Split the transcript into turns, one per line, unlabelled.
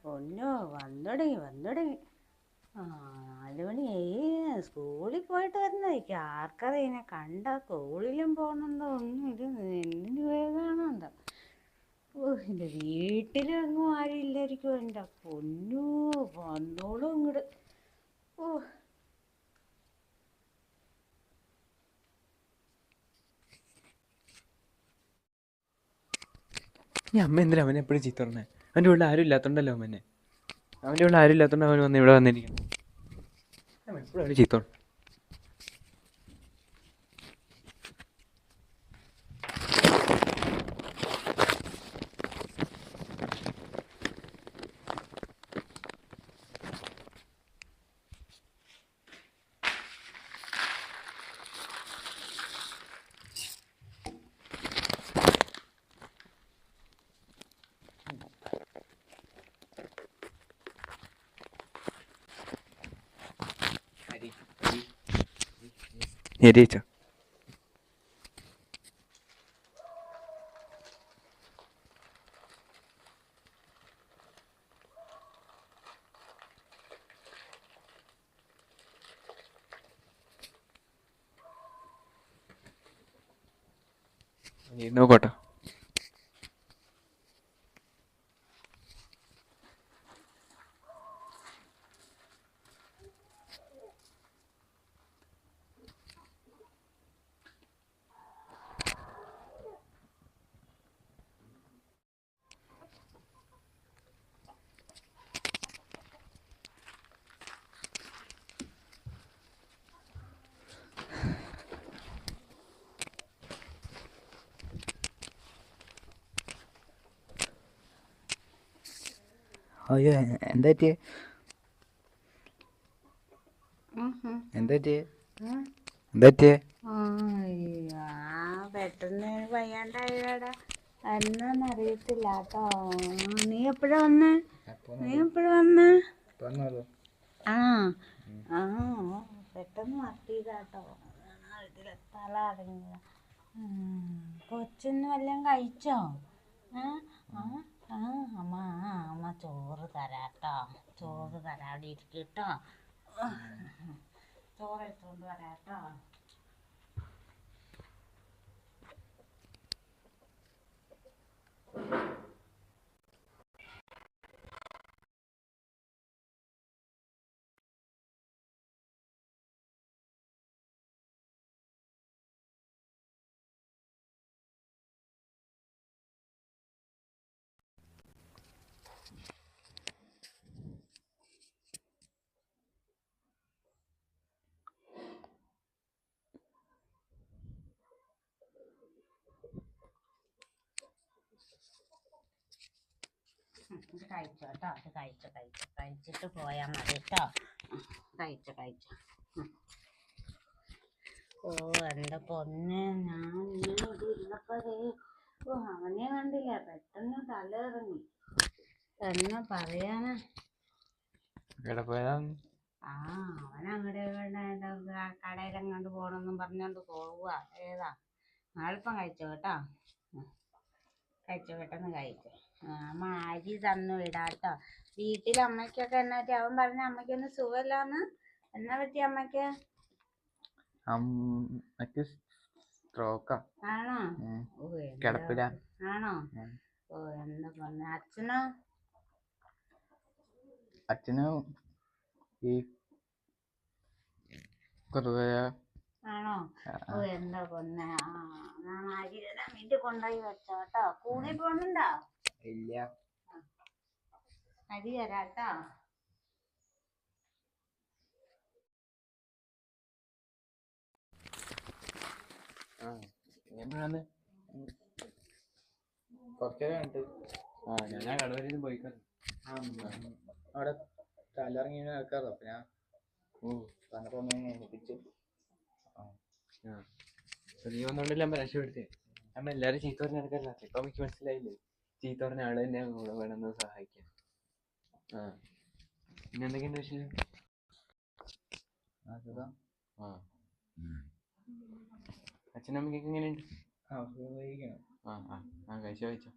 പൊന്നോ വന്നുടങ്ങി. 4 മണിയായി. സ്കൂളിൽ പോയിട്ട് വരുന്നതായിരിക്കും. ആർക്കറിയാം, ഇതിനെ കണ്ട സ്കൂളിലും പോകുന്നുണ്ടോ ഒന്നും. ഇത് എന്തിനു വേഗമാണോ എന്തോ. എൻ്റെ വീട്ടിലെങ്ങും ആരും ഇല്ലായിരിക്കും. എൻ്റെ പൊന്നോ വന്നോളും ഇങ്ങോട്ട്.
ഈ അമ്മ എന്തിനാ അവനെ എപ്പോഴും ചീത്ത പറഞ്ഞേ? അവൻ്റെ ഉള്ളിൽ ആരും ഇല്ലാത്തോണ്ടല്ലോ അവൻ്റെ ഉള്ളിൽ ആരും ഇല്ലാത്തോണ്ട് അവൻ വന്ന് ഇവിടെ വന്നിരിക്കണം. എപ്പോഴും അവന് ചീത്ത പറഞ്ഞു. എരിയിച്ചോ? നോക്കോട്ടോ.
അയ്യോ എന്താ പറ്റിയേ?
പെട്ടെന്ന് വയ്യാണ്ടായടാ. എന്നാന്നറിയത്തില്ല കേട്ടോ. നീ എപ്പോഴാ വന്ന്? ആ ആ പെട്ടെന്ന് മത്തിയതാട്ടോ. തല അടങ്ങിയ കൊച്ചിന് വല്ലതും കഴിച്ചോ? അമ്മ ചോറ് തരാട്ടോ. ചോറ് തരാതെ ഇരിക്കട്ടോ. ചോറ് എടുത്തോണ്ട് വരാട്ടോ. ഇത് കഴിച്ചോ കേട്ടോ. ഇത് കഴിച്ചിട്ട് പോയാൽ മതി കേട്ടോ. കഴിച്ചോ. ഓ എൻ്റെ പൊന്നെ, ഞാൻ ഇങ്ങനെ ഇരുന്നപ്പോഴേ അവനെ കണ്ടില്ല. പെട്ടെന്ന് തല ഇറങ്ങി. എന്നാ പറയാനാ. അവനങ്ങടെ കടയിലെങ്ങാണ്ട് പോകണമെന്നും പറഞ്ഞോണ്ട് പോവുക. ഏതാ നാളിപ്പം കഴിച്ചോ കേട്ടോ. പെട്ടെന്ന് കഴിച്ചോ. അമ്മ അരി തന്നു വിടാട്ടോ. വീട്ടിൽ അമ്മയ്ക്കൊക്കെ എന്നാ പറ്റി? അവൻ പറഞ്ഞ അമ്മയ്ക്കൊന്നും സുഖമില്ലാന്ന്. എന്നാ പറ്റി അമ്മയ്ക്ക്? ആണോ? ആണോ? ഓ എന്താ പറഞ്ഞ.
അച്ഛന് ഈ
ആണോ? ഓ എന്താ പൊന്നെ. ഞാൻ അരി തരാൻ വേണ്ടി കൊണ്ടുപോയി വെച്ചോ കേട്ടോ. കൂടി പോണുണ്ടോ?
ഇല്ല.
അരി തരാട്ടോ.
കുറച്ചേരണ്ട്.
ഞാൻ കടവരെയും പോയിക്കാ.
അവിടെ തലയിറങ്ങി നടക്കാറോ. അപ്പൊ ഞാൻ വന്നപ്പോ എണീപ്പിച്ചു.
നീ വന്നോണ്ടല്ലേ അമ്മ രക്ഷപ്പെടുത്തേ. അമ്മ എല്ലാരും ചീത്ത പറഞ്ഞ നടക്കാറില്ല. ഇപ്പൊ അമ്മയ്ക്ക് മനസ്സിലായില്ലേ? ചീത്ത പറഞ്ഞ ആള് തന്നെ കൂടെ വേണമെന്ന് സഹായിക്കാൻ. പിന്നെ എന്തൊക്കെയുണ്ട് വിഷയം? അച്ഛനമ്മക്കൊക്കെ എങ്ങനെയുണ്ട്?
കഴിച്ചോ.